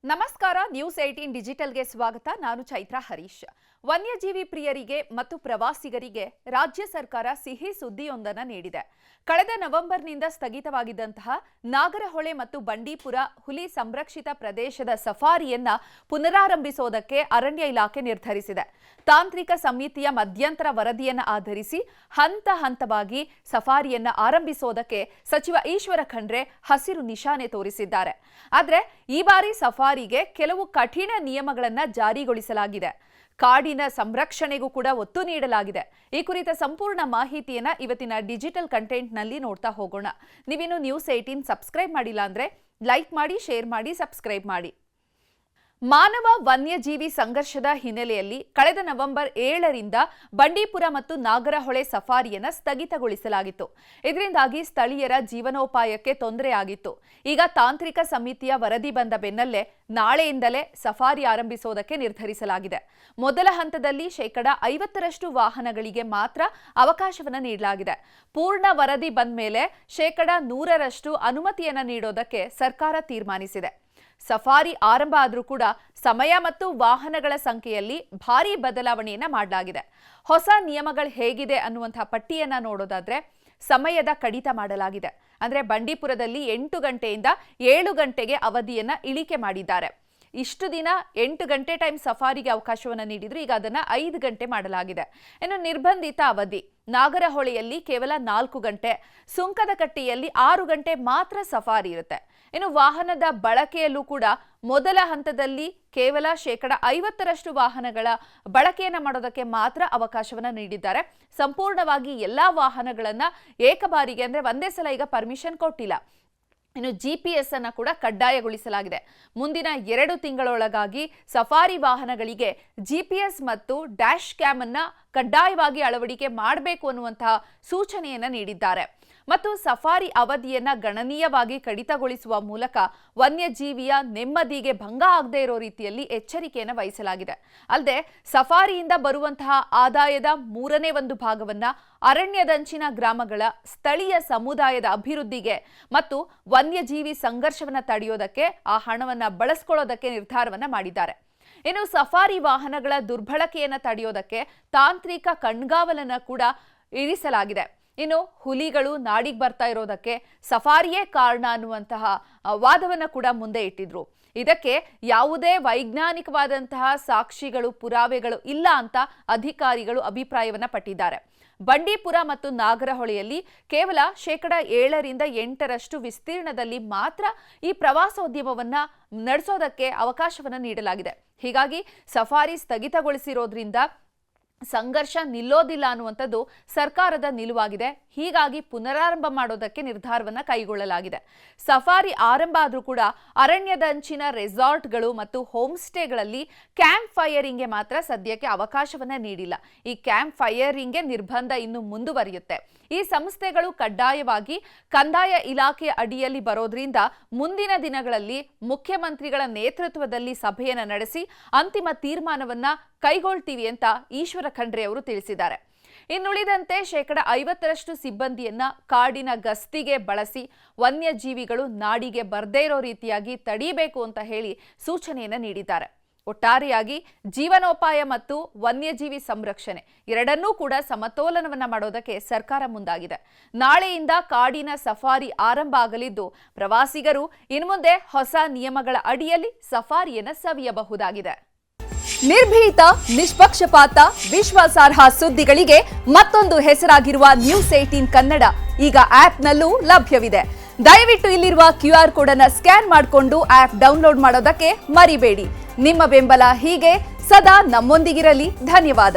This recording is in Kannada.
ನಮಸ್ಕಾರ ನ್ಯೂಸ್ 18 ಡಿಜಿಟಲ್ಗೆ ಸ್ವಾಗತ. ನಾನು ಚೈತ್ರ ಹರೀಶ್. ವನ್ಯಜೀವಿ ಪ್ರಿಯರಿಗೆ ಮತ್ತು ಪ್ರವಾಸಿಗರಿಗೆ ರಾಜ್ಯ ಸರ್ಕಾರ ಸಿಹಿ ಸುದ್ದಿಯೊಂದನ್ನು ನೀಡಿದೆ. ಕಳೆದ ನವೆಂಬರ್ನಿಂದ ಸ್ಥಗಿತವಾಗಿದ್ದಂತಹ ನಾಗರಹೊಳೆ ಮತ್ತು ಬಂಡೀಪುರ ಹುಲಿ ಸಂರಕ್ಷಿತ ಪ್ರದೇಶದ ಸಫಾರಿಯನ್ನ ಪುನರಾರಂಭಿಸೋದಕ್ಕೆ ಅರಣ್ಯ ಇಲಾಖೆ ನಿರ್ಧರಿಸಿದೆ. ತಾಂತ್ರಿಕ ಸಮಿತಿಯ ಮಧ್ಯಂತರ ವರದಿಯನ್ನು ಆಧರಿಸಿ ಹಂತ ಹಂತವಾಗಿ ಸಫಾರಿಯನ್ನ ಆರಂಭಿಸೋದಕ್ಕೆ ಸಚಿವ ಈಶ್ವರ ಖಂಡ್ರೆ ಹಸಿರು ನಿಶಾನೆ ತೋರಿಸಿದ್ದಾರೆ. ಆದರೆ ಈ ಬಾರಿ ಸಫಾರಿಗೆ ಕೆಲವು ಕಠಿಣ ನಿಯಮಗಳನ್ನು ಜಾರಿಗೊಳಿಸಲಾಗಿದೆ. ಕಾಡಿನ ಸಂರಕ್ಷಣೆಗೂ ಕೂಡ ಒತ್ತು ನೀಡಲಾಗಿದೆ. ಈ ಕುರಿತ ಸಂಪೂರ್ಣ ಮಾಹಿತಿಯನ್ನ ಇವತ್ತಿನ ಡಿಜಿಟಲ್ ಕಂಟೆಂಟ್ನಲ್ಲಿ ನೋಡ್ತಾ ಹೋಗೋಣ. ನೀವಿನ್ನು ನ್ಯೂಸ್ 18 ಸಬ್ಸ್ಕ್ರೈಬ್ ಮಾಡಿಲ್ಲ ಅಂದ್ರೆ ಲೈಕ್ ಮಾಡಿ, ಶೇರ್ ಮಾಡಿ, ಸಬ್ಸ್ಕ್ರೈಬ್ ಮಾಡಿ. ಮಾನವ ವನ್ಯಜೀವಿ ಸಂಘರ್ಷದ ಹಿನ್ನೆಲೆಯಲ್ಲಿ ಕಳೆದ ನವೆಂಬರ್ 7ರಿಂದ ಬಂಡೀಪುರ ಮತ್ತು ನಾಗರಹೊಳೆ ಸಫಾರಿಯನ್ನು ಸ್ಥಗಿತಗೊಳಿಸಲಾಗಿತ್ತು. ಇದರಿಂದಾಗಿ ಸ್ಥಳೀಯರ ಜೀವನೋಪಾಯಕ್ಕೆ ತೊಂದರೆಯಾಗಿತ್ತು. ಈಗ ತಾಂತ್ರಿಕ ಸಮಿತಿಯ ವರದಿ ಬಂದ ಬೆನ್ನಲ್ಲೇ ನಾಳೆಯಿಂದಲೇ ಸಫಾರಿ ಆರಂಭಿಸೋದಕ್ಕೆ ನಿರ್ಧರಿಸಲಾಗಿದೆ. ಮೊದಲ ಹಂತದಲ್ಲಿ 50% ವಾಹನಗಳಿಗೆ ಮಾತ್ರ ಅವಕಾಶವನ್ನು ನೀಡಲಾಗಿದೆ. ಪೂರ್ಣ ವರದಿ ಬಂದ ಮೇಲೆ 100% ಅನುಮತಿಯನ್ನು ನೀಡೋದಕ್ಕೆ ಸರ್ಕಾರ ತೀರ್ಮಾನಿಸಿದೆ. ಸಫಾರಿ ಆರಂಭ ಆದರೂ ಕೂಡ ಸಮಯ ಮತ್ತು ವಾಹನಗಳ ಸಂಖ್ಯೆಯಲ್ಲಿ ಭಾರೀ ಬದಲಾವಣೆಯನ್ನ ಮಾಡಲಾಗಿದೆ. ಹೊಸ ನಿಯಮಗಳು ಹೇಗಿದೆ ಅನ್ನುವಂತಹ ಪಟ್ಟಿಯನ್ನ ನೋಡೋದಾದ್ರೆ ಸಮಯದ ಕಡಿತ ಮಾಡಲಾಗಿದೆ. ಅಂದ್ರೆ ಬಂಡೀಪುರದಲ್ಲಿ 8 ಗಂಟೆಯಿಂದ 7 ಗಂಟೆಗೆ ಅವಧಿಯನ್ನ ಇಳಿಕೆ ಮಾಡಿದ್ದಾರೆ. ಇಷ್ಟು ದಿನ 8 ಗಂಟೆ ಟೈಮ್ ಸಫಾರಿಗೆ ಅವಕಾಶವನ್ನು ನೀಡಿದ್ರು, ಈಗ ಅದನ್ನ 5 ಗಂಟೆ ಮಾಡಲಾಗಿದೆ. ಇನ್ನು ನಿರ್ಬಂಧಿತ ಅವಧಿ ನಾಗರಹೊಳೆಯಲ್ಲಿ ಕೇವಲ 4 ಗಂಟೆ, ಸುಂಕದಕಟ್ಟೆಯಲ್ಲಿ 6 ಗಂಟೆ ಮಾತ್ರ ಸಫಾರಿ ಇರುತ್ತೆ. ಇನ್ನು ವಾಹನದ ಬಳಕೆಯಲ್ಲೂ ಕೂಡ ಮೊದಲ ಹಂತದಲ್ಲಿ ಕೇವಲ 50% ವಾಹನಗಳ ಬಳಕೆಯನ್ನು ಮಾಡೋದಕ್ಕೆ ಮಾತ್ರ ಅವಕಾಶವನ್ನು ನೀಡಿದ್ದಾರೆ. ಸಂಪೂರ್ಣವಾಗಿ ಎಲ್ಲಾ ವಾಹನಗಳನ್ನ ಏಕಬಾರಿಗೆ ಅಂದ್ರೆ ಒಂದೇ ಸಲ ಈಗ ಪರ್ಮಿಷನ್ ಕೊಟ್ಟಿಲ್ಲ. ಇನ್ನು GPS ಅನ್ನು ಕೂಡ ಕಡ್ಡಾಯಗೊಳಿಸಲಾಗಿದೆ. ಮುಂದಿನ 2 ತಿಂಗಳೊಳಗಾಗಿ ಸಫಾರಿ ವಾಹನಗಳಿಗೆ GPS ಮತ್ತು ಡ್ಯಾಶ್ ಕ್ಯಾಮ್ ಅನ್ನ ಕಡ್ಡಾಯವಾಗಿ ಅಳವಡಿಕೆ ಮಾಡಬೇಕು ಅನ್ನುವಂತಹ ಸೂಚನೆಯನ್ನ ನೀಡಿದ್ದಾರೆ. ಮತ್ತು ಸಫಾರಿ ಅವಧಿಯನ್ನ ಗಣನೀಯವಾಗಿ ಕಡಿತಗೊಳಿಸುವ ಮೂಲಕ ವನ್ಯಜೀವಿಯ ನೆಮ್ಮದಿಗೆ ಭಂಗ ಆಗದೇ ಇರೋ ರೀತಿಯಲ್ಲಿ ಎಚ್ಚರಿಕೆಯನ್ನು ವಹಿಸಲಾಗಿದೆ. ಅಲ್ಲದೆ ಸಫಾರಿಯಿಂದ ಬರುವಂತಹ ಆದಾಯದ 1/3 ಭಾಗವನ್ನ ಅರಣ್ಯದಂಚಿನ ಗ್ರಾಮಗಳ ಸ್ಥಳೀಯ ಸಮುದಾಯದ ಅಭಿವೃದ್ಧಿಗೆ ಮತ್ತು ವನ್ಯಜೀವಿ ಸಂಘರ್ಷವನ್ನ ತಡೆಯೋದಕ್ಕೆ ಆ ಹಣವನ್ನ ಬಳಸ್ಕೊಳ್ಳೋದಕ್ಕೆ ನಿರ್ಧಾರವನ್ನ ಮಾಡಿದ್ದಾರೆ. ಇನ್ನು ಸಫಾರಿ ವಾಹನಗಳ ದುರ್ಬಳಕೆಯನ್ನು ತಡೆಯೋದಕ್ಕೆ ತಾಂತ್ರಿಕ ಕಣ್ಗಾವಲನ್ನು ಕೂಡ ಇರಿಸಲಾಗಿದೆ. ಇನ್ನು ಹುಲಿಗಳು ನಾಡಿಗೆ ಬರ್ತಾ ಇರೋದಕ್ಕೆ ಸಫಾರಿಯೇ ಕಾರಣ ಅನ್ನುವಂತಹ ವಾದವನ್ನು ಕೂಡ ಮುಂದೆ ಇಟ್ಟಿದ್ರು. ಇದಕ್ಕೆ ಯಾವುದೇ ವೈಜ್ಞಾನಿಕವಾದಂತಹ ಸಾಕ್ಷಿಗಳು, ಪುರಾವೆಗಳು ಇಲ್ಲ ಅಂತ ಅಧಿಕಾರಿಗಳು ಅಭಿಪ್ರಾಯವನ್ನ ಪಟ್ಟಿದ್ದಾರೆ. ಬಂಡೀಪುರ ಮತ್ತು ನಾಗರಹೊಳೆಯಲ್ಲಿ ಕೇವಲ 7ರಿಂದ 8% ವಿಸ್ತೀರ್ಣದಲ್ಲಿ ಮಾತ್ರ ಈ ಪ್ರವಾಸೋದ್ಯಮವನ್ನ ನಡೆಸೋದಕ್ಕೆ ಅವಕಾಶವನ್ನು ನೀಡಲಾಗಿದೆ. ಹೀಗಾಗಿ ಸಫಾರಿ ಸ್ಥಗಿತಗೊಳಿಸಿರೋದ್ರಿಂದ ಸಂಘರ್ಷ ನಿಲ್ಲೋದಿಲ್ಲ ಅನ್ನುವಂಥದ್ದು ಸರ್ಕಾರದ ನಿಲುವಾಗಿದೆ. ಹೀಗಾಗಿ ಪುನರಾರಂಭ ಮಾಡೋದಕ್ಕೆ ನಿರ್ಧಾರವನ್ನ ಕೈಗೊಳ್ಳಲಾಗಿದೆ. ಸಫಾರಿ ಆರಂಭ ಆದರೂ ಕೂಡ ಅರಣ್ಯದ ಅಂಚಿನ ರೆಸಾರ್ಟ್ಗಳು ಮತ್ತು ಹೋಮ್ ಸ್ಟೇಗಳಲ್ಲಿ ಕ್ಯಾಂಪ್ ಫೈರಿಂಗ್ಗೆ ಮಾತ್ರ ಸದ್ಯಕ್ಕೆ ಅವಕಾಶವನ್ನ ನೀಡಿಲ್ಲ. ಈ ಕ್ಯಾಂಪ್ ಫೈರಿಂಗ್ಗೆ ನಿರ್ಬಂಧ ಇನ್ನು ಮುಂದುವರಿಯುತ್ತೆ. ಈ ಸಂಸ್ಥೆಗಳು ಕಡ್ಡಾಯವಾಗಿ ಕಂದಾಯ ಇಲಾಖೆಯ ಅಡಿಯಲ್ಲಿ ಬರೋದ್ರಿಂದ ಮುಂದಿನ ದಿನಗಳಲ್ಲಿ ಮುಖ್ಯಮಂತ್ರಿಗಳ ನೇತೃತ್ವದಲ್ಲಿ ಸಭೆಯನ್ನು ನಡೆಸಿ ಅಂತಿಮ ತೀರ್ಮಾನವನ್ನ ಕೈಗೊಳ್ತೀವಿ ಅಂತ ಈಶ್ವರ ಖಂಡ್ರೆ ಅವರು ತಿಳಿಸಿದ್ದಾರೆ. ಇನ್ನುಳಿದಂತೆ 50% ಸಿಬ್ಬಂದಿಯನ್ನ ಕಾಡಿನ ಗಸ್ತಿಗೆ ಬಳಸಿ ವನ್ಯಜೀವಿಗಳು ನಾಡಿಗೆ ಬರ್ದೇ ಇರೋ ರೀತಿಯಾಗಿ ತಡೀಬೇಕು ಅಂತ ಹೇಳಿ ಸೂಚನೆಯನ್ನ ನೀಡಿದ್ದಾರೆ. ಒಟ್ಟಾರೆಯಾಗಿ ಜೀವನೋಪಾಯ ಮತ್ತು ವನ್ಯಜೀವಿ ಸಂರಕ್ಷಣೆ ಎರಡನ್ನೂ ಕೂಡ ಸಮತೋಲನವನ್ನ ಮಾಡೋದಕ್ಕೆ ಸರ್ಕಾರ ಮುಂದಾಗಿದೆ. ನಾಳೆಯಿಂದ ಕಾಡಿನ ಸಫಾರಿ ಆರಂಭ ಆಗಲಿದ್ದು ಪ್ರವಾಸಿಗರು ಇನ್ಮುಂದೆ ಹೊಸ ನಿಯಮಗಳ ಅಡಿಯಲ್ಲಿ ಸಫಾರಿಯನ್ನ ಸವಿಯಬಹುದಾಗಿದೆ. ನಿರ್ಭೀತ, ನಿಷ್ಪಕ್ಷಪಾತ, ವಿಶ್ವಾಸಾರ್ಹ ಸುದ್ದಿಗಳಿಗೆ ಮತ್ತೊಂದು ಹೆಸರಾಗಿರುವ ನ್ಯೂಸ್ 18 ಕನ್ನಡ ಈಗ ಆಪ್ನಲ್ಲೂ ಲಭ್ಯವಿದೆ. ದಯವಿಟ್ಟು ಇಲ್ಲಿರುವ QR ಕೋಡ್ ಅನ್ನು ಸ್ಕ್ಯಾನ್ ಮಾಡಿಕೊಂಡು ಆಪ್ ಡೌನ್ಲೋಡ್ ಮಾಡೋದಕ್ಕೆ ಮರಿಬೇಡಿ. ನಿಮ್ಮ ಬೆಂಬಲ ಹೀಗೆ ಸದಾ ನಮ್ಮೊಂದಿಗಿರಲಿ. ಧನ್ಯವಾದ.